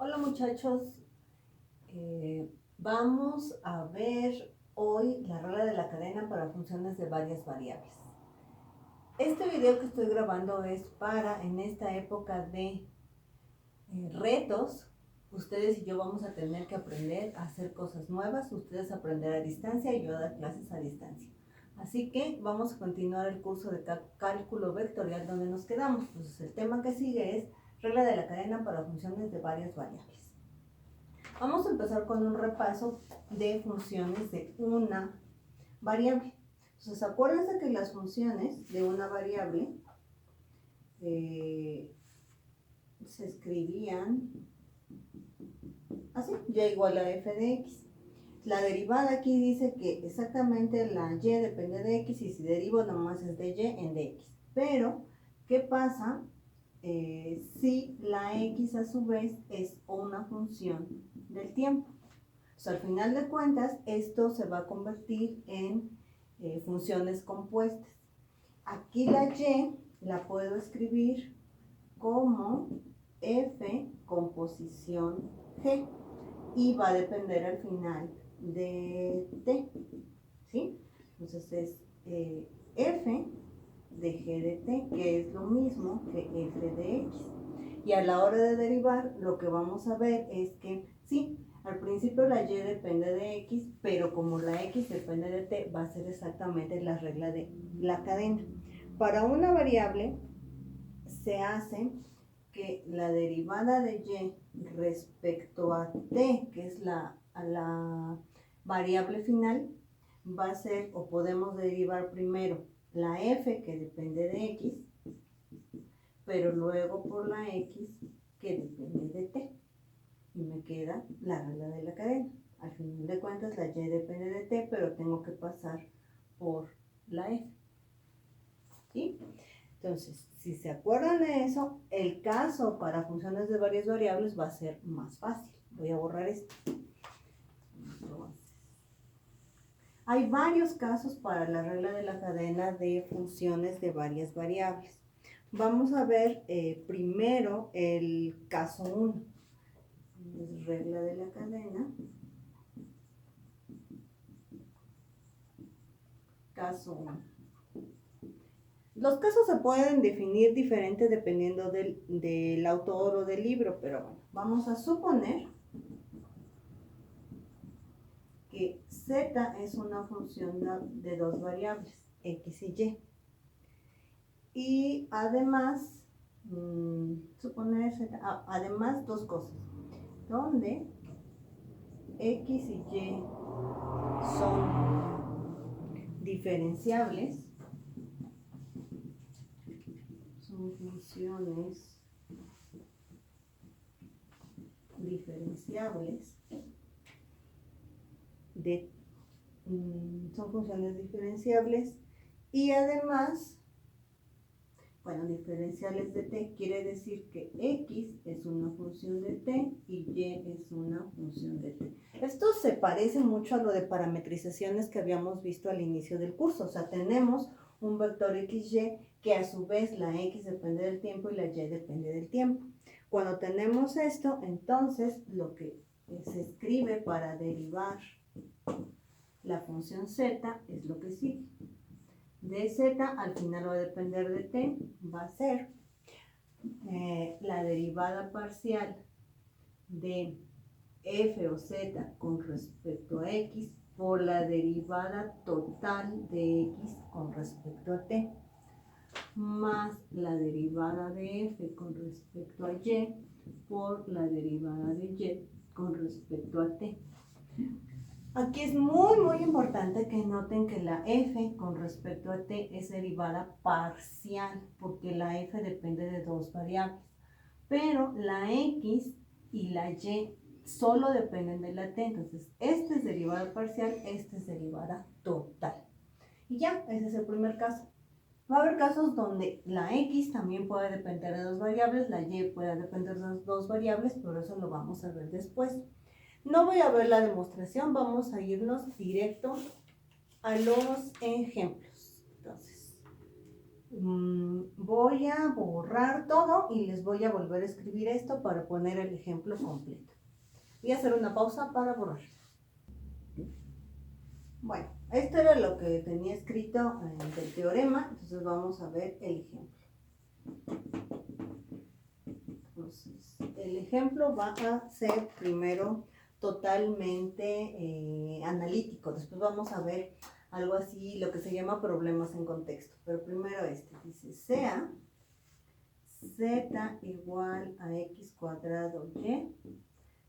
Hola muchachos, vamos a ver hoy la regla de la cadena para funciones de varias variables. Este video que estoy grabando es para, en esta época de retos, ustedes y yo vamos a tener que aprender a hacer cosas nuevas, ustedes aprender a distancia y yo a dar clases a distancia. Así que vamos a continuar el curso de cálculo vectorial donde nos quedamos. Entonces el tema que sigue es regla de la cadena para funciones de varias variables. Vamos a empezar con un repaso de funciones de una variable. Entonces, acuérdense que las funciones de una variable se escribían así, y igual a f de x. La derivada aquí dice que exactamente la y depende de x y si derivo nomás es de y en dx. Pero, ¿qué pasa si la x a su vez es una función del tiempo? O sea, al final de cuentas, esto se va a convertir en funciones compuestas. Aquí la y la puedo escribir como f composición g y va a depender al final de t, ¿sí? Entonces es f de g de t, que es lo mismo que f de x. Y a la hora de derivar, lo que vamos a ver es que sí, al principio la y depende de x, pero como la x depende de t, va a ser exactamente la regla de la cadena. Para una variable se hace que la derivada de y respecto a t, que es la variable final, va a ser, o podemos derivar primero la f que depende de x, pero luego por la x que depende de t. Y me queda la regla de la cadena. Al final de cuentas la y depende de t, pero tengo que pasar por la f. ¿Sí? Entonces, si se acuerdan de eso, el caso para funciones de varias variables va a ser más fácil. Voy a borrar esto. Entonces, hay varios casos para la regla de la cadena de funciones de varias variables. Vamos a ver primero el caso 1. Regla de la cadena. Caso 1. Los casos se pueden definir diferente dependiendo del autor o del libro, pero bueno, vamos a suponer que z es una función de dos variables, x y y. Y además, suponer z, además dos cosas, donde x y y son diferenciables, son funciones diferenciables son funciones diferenciables y además, bueno, diferenciales de t quiere decir que x es una función de t y y es una función de t. Esto se parece mucho a lo de parametrizaciones que habíamos visto al inicio del curso. O sea, tenemos un vector xy que a su vez la x depende del tiempo y la y depende del tiempo. Cuando tenemos esto, entonces lo que se escribe para derivar la función z es lo que sigue. De z al final va a depender de t, va a ser la derivada parcial de f o z con respecto a x por la derivada total de x con respecto a t, más la derivada de f con respecto a y por la derivada de y con respecto a t. Aquí es muy importante que noten que la f con respecto a t es derivada parcial, porque la f depende de dos variables, pero la x y la y solo dependen de la t. Entonces, esta es derivada parcial, esta es derivada total. Y ya, ese es el primer caso. Va a haber casos donde la x también puede depender de dos variables, la y puede depender de dos variables, pero eso lo vamos a ver después. No voy a ver la demostración, vamos a irnos directo a los ejemplos. Entonces, Voy a borrar todo y les voy a volver a escribir esto para poner el ejemplo completo. Voy a hacer una pausa para borrar. Bueno, esto era lo que tenía escrito del teorema, entonces vamos a ver el ejemplo. Entonces, el ejemplo va a ser primero totalmente analítico, después vamos a ver algo así, lo que se llama problemas en contexto, pero primero dice sea z igual a x cuadrado y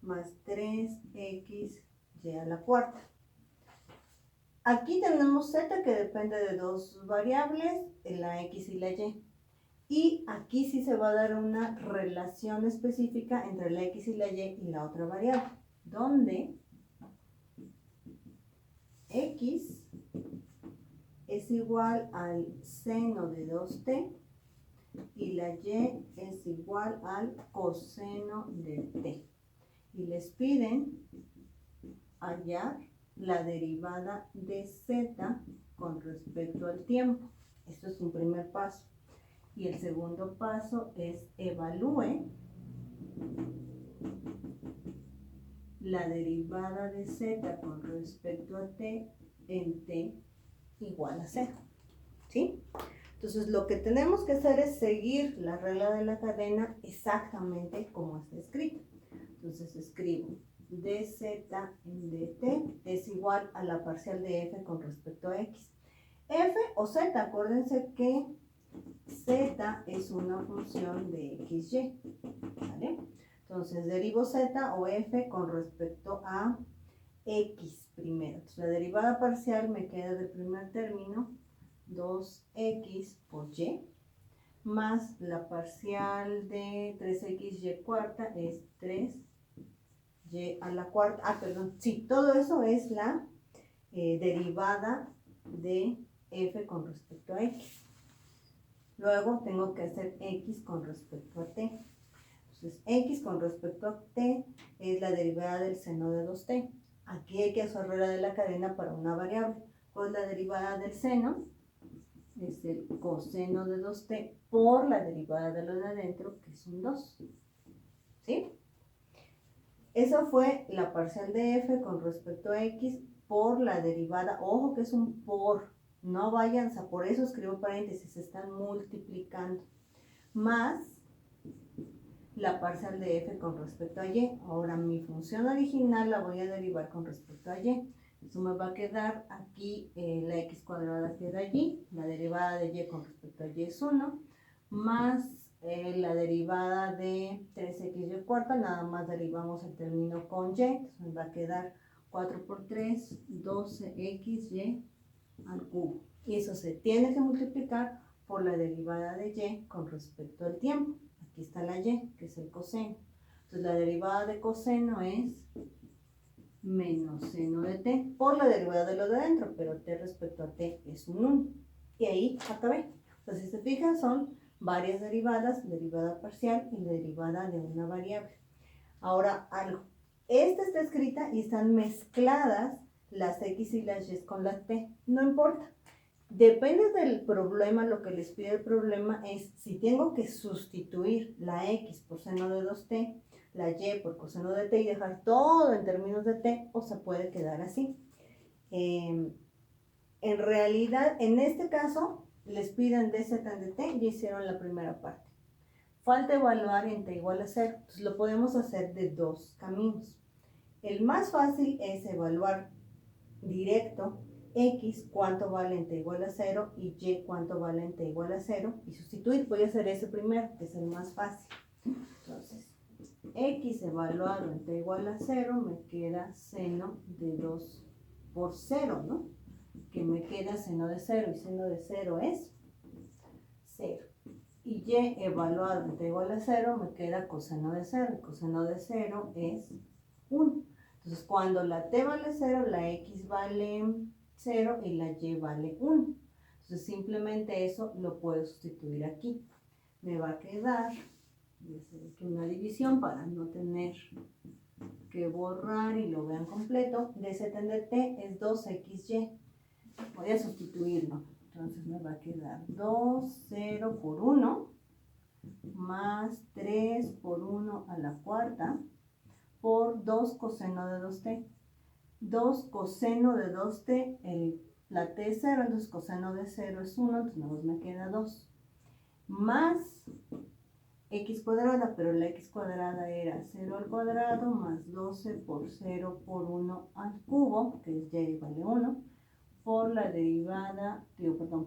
más 3xy a la cuarta. Aquí tenemos z que depende de dos variables, la x y la y. Y aquí sí se va a dar una relación específica entre la x y la y la otra variable, donde x es igual al seno de 2t y la y es igual al coseno de t. Y les piden hallar la derivada de z con respecto al tiempo. Esto es un primer paso. Y el segundo paso es evalúe la derivada de z con respecto a t en t igual a 0. ¿Sí? Entonces lo que tenemos que hacer es seguir la regla de la cadena exactamente como está escrito. Entonces escribo dz en dt es igual a la parcial de f con respecto a x. F o z, acuérdense que z es una función de xy, ¿vale? Entonces derivo z o f con respecto a x primero. Entonces la derivada parcial me queda del primer término 2x por y, más la parcial de 3xy cuarta es 3y a la cuarta. Sí, todo eso es la derivada de f con respecto a x. Luego tengo que hacer x con respecto a t. Entonces, x con respecto a t es la derivada del seno de 2t. Aquí hay que hacer regla de la cadena para una variable. Pues la derivada del seno es el coseno de 2t por la derivada de lo de adentro, que es un 2. ¿Sí? Eso fue la parcial de f con respecto a x por la derivada. Ojo que es un por. No vayan, por eso escribo paréntesis, se están multiplicando. Más la parcial de f con respecto a y. Ahora mi función original la voy a derivar con respecto a y. Eso me va a quedar aquí, la x cuadrada queda allí, la derivada de y con respecto a y es 1, más la derivada de 3xy cuarta, nada más derivamos el término con y, entonces me va a quedar 4 por 3, 12xy al cubo. Y eso se tiene que multiplicar por la derivada de y con respecto al tiempo. Aquí está la y, que es el coseno. Entonces la derivada de coseno es menos seno de t por la derivada de lo de adentro, pero t respecto a t es un 1. Y ahí acabé. Entonces, si se fijan, son varias derivadas, derivada parcial y derivada de una variable. Ahora, algo. Esta está escrita y están mezcladas las x y las y con la t. No importa. Depende del problema, lo que les pide el problema es si tengo que sustituir la x por seno de 2t, la y por coseno de t y dejar todo en términos de t, o se puede quedar así. En realidad, en este caso, les piden dz en dt y hicieron la primera parte. Falta evaluar en t igual a 0, entonces lo podemos hacer de dos caminos. El más fácil es evaluar directo x cuánto vale en t igual a 0 y y cuánto vale en t igual a 0 y sustituir. Voy a hacer ese primero, que es el más fácil. Entonces, x evaluado en t igual a 0 me queda seno de 2 por 0, ¿no? Que me queda seno de 0 y seno de 0 es 0. Y y evaluado en t igual a 0 me queda coseno de 0. Y coseno de 0 es 1. Entonces, cuando la t vale 0, la x vale 0 y la y vale 1. Entonces, simplemente eso lo puedo sustituir aquí. Me va a quedar, voy a hacer aquí una división para no tener que borrar y lo vean completo. dz en dt es 2xy. Voy a sustituirlo. Entonces me va a quedar 2, 0 por 1, más 3 por 1 a la cuarta, por 2 coseno de 2t. 2 coseno de 2t, la t es 0, entonces coseno de 0 es 1, entonces nada más me queda 2. Más x cuadrada, pero la x cuadrada era 0 al cuadrado, más 12 por 0 por 1 al cubo, que es y vale 1, por la derivada,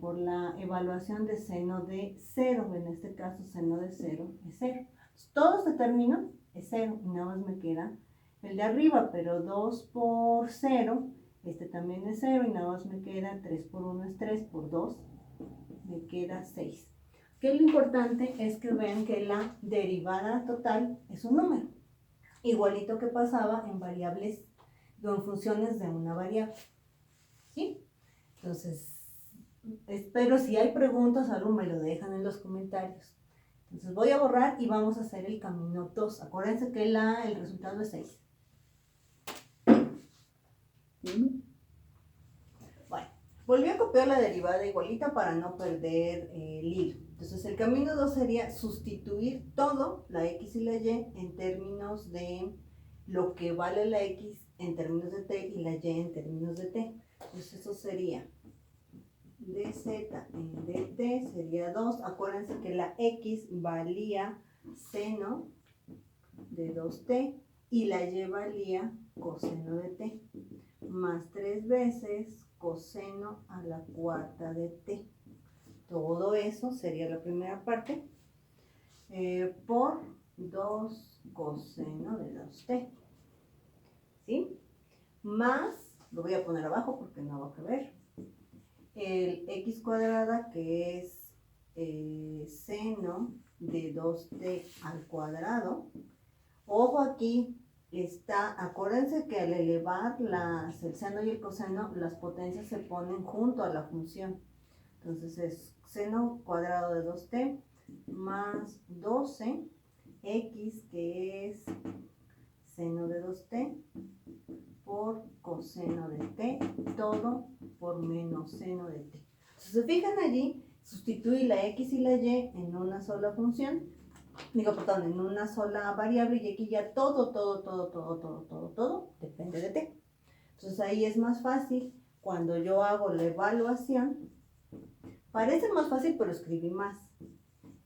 por la evaluación de seno de 0, en este caso seno de 0 es 0. Entonces, todo este término es 0 y nada más me queda el de arriba, pero 2 por 0, este también es 0 y nada más me queda 3 por 1 es 3, por 2 me queda 6. Que lo importante es que vean que la derivada total es un número, igualito que pasaba en variables o en funciones de una variable, ¿sí? Entonces, espero si hay preguntas, algo me lo dejan en los comentarios. Entonces voy a borrar y vamos a hacer el camino 2. Acuérdense que el resultado es 6. Bueno, volví a copiar la derivada igualita para no perder el hilo. Entonces el camino 2 sería sustituir todo, la x y la y, en términos de lo que vale la x en términos de t y la y en términos de t. Entonces eso sería dz en dt sería 2. Acuérdense que la x valía seno de 2t y la y valía coseno de t, más 3 veces coseno a la cuarta de t. Todo eso sería la primera parte por 2 coseno de 2t, ¿sí? Más, lo voy a poner abajo porque no va a caber, el x cuadrada, que es seno de 2t al cuadrado. Ojo aquí, acuérdense que al elevar el seno y el coseno, las potencias se ponen junto a la función. Entonces es seno cuadrado de 2t más 12, x, que es seno de 2t, por coseno de t, todo por menos seno de t. Si se fijan allí, sustituí la x y la y en una sola función, en una sola variable, y aquí ya todo depende de t. Entonces ahí es más fácil cuando yo hago la evaluación. Parece más fácil, pero escribí más.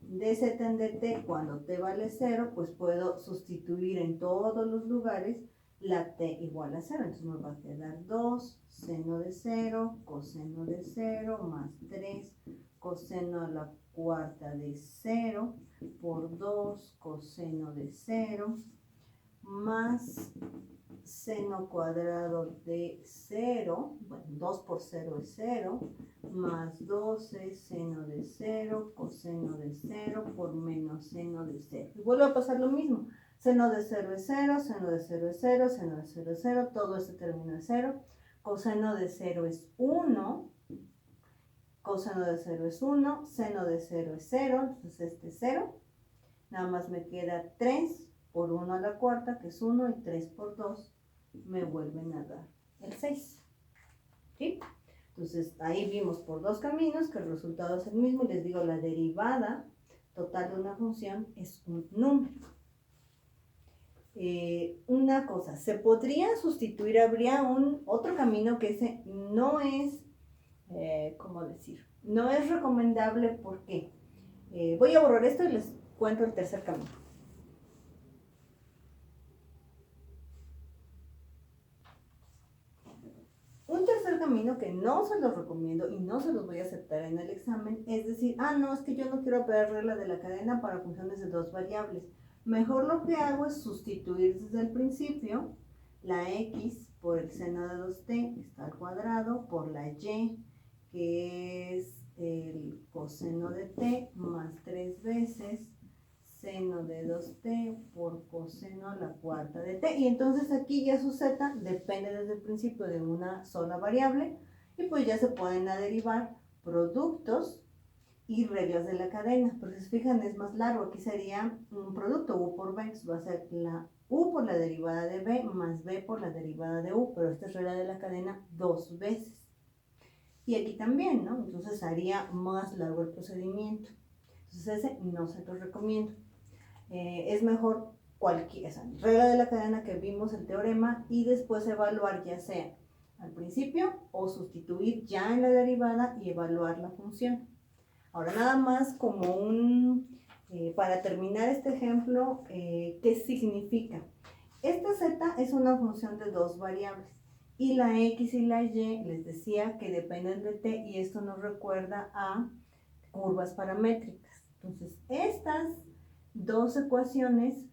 dz en dt, cuando t vale 0, pues puedo sustituir en todos los lugares la t igual a 0. Entonces me va a quedar 2 seno de 0, coseno de 0, más 3 coseno a la cuarta de 0, por 2 coseno de 0, más seno cuadrado de 0, bueno, 2 por 0 es 0, más 12 seno de 0, coseno de 0, por menos seno de 0. Y vuelve a pasar lo mismo. Seno de 0 es 0, seno de 0 es 0, seno de 0 es 0, todo este término es 0. Coseno de 0 es 1, coseno de 0 es 1, seno de 0 es 0, entonces este es 0. Nada más me queda 3 por 1 a la cuarta, que es 1, y 3 por 2 me vuelven a dar el 6. ¿Sí? Entonces ahí vimos por dos caminos que el resultado es el mismo, y les digo, la derivada total de una función es un número. Una cosa, se podría sustituir, habría otro camino que ese no es, ¿cómo decir? No es recomendable. porque voy a borrar esto y les cuento el tercer camino. Un tercer camino que no se los recomiendo y no se los voy a aceptar en el examen es decir, no, es que yo no quiero operar regla de la cadena para funciones de dos variables. Mejor lo que hago es sustituir desde el principio la x por el seno de 2t, está al cuadrado, por la y, que es el coseno de t, más 3 veces seno de 2t por coseno a la cuarta de t. Y entonces aquí ya su z depende desde el principio de una sola variable, y pues ya se pueden derivar productos y reglas de la cadena. Pero si se fijan, es más largo. Aquí sería un producto u por b, entonces va a ser la u por la derivada de b más b por la derivada de u, pero esta es regla de la cadena dos veces. Y aquí también, ¿no? Entonces haría más largo el procedimiento. Entonces ese no se lo recomiendo. Es mejor esa regla de la cadena que vimos, el teorema, y después evaluar ya sea al principio o sustituir ya en la derivada y evaluar la función. Ahora nada más como para terminar este ejemplo, ¿qué significa? Esta z es una función de dos variables y la x y la y les decía que dependen de t y esto nos recuerda a curvas paramétricas. Entonces estas dos ecuaciones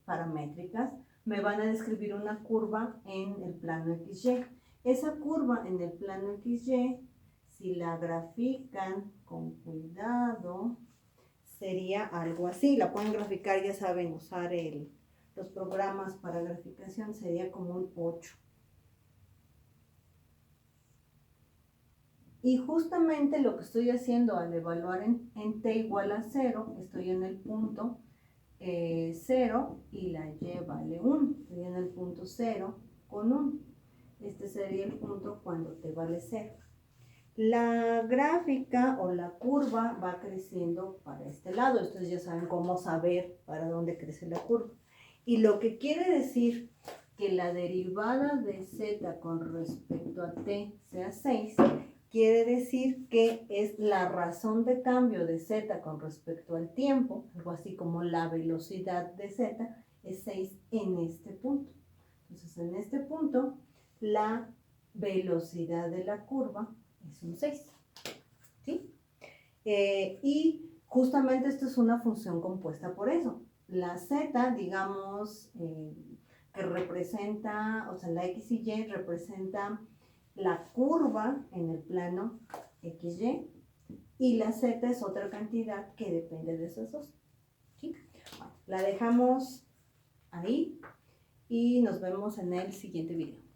paramétricas me van a describir una curva en el plano XY. Esa curva en el plano XY, si la grafican con cuidado, sería algo así. La pueden graficar, ya saben, usar los programas para graficación, sería como un 8. Y justamente lo que estoy haciendo al evaluar en t igual a 0, estoy en el punto 0 y la y vale 1. Estoy en el punto 0 con 1. Este sería el punto cuando t vale 0. La gráfica o la curva va creciendo para este lado. Ustedes ya saben cómo saber para dónde crece la curva. Y lo que quiere decir que la derivada de z con respecto a t sea 6, quiere decir que es la razón de cambio de z con respecto al tiempo, algo así como la velocidad de z, es 6 en este punto. Entonces, en este punto, la velocidad de la curva es un 6. ¿Sí? Y justamente esto es una función compuesta por eso. La z, digamos, que representa, o sea, la x y y representa la curva en el plano XY y la z es otra cantidad que depende de esos dos. ¿Sí? Bueno, la dejamos ahí y nos vemos en el siguiente video.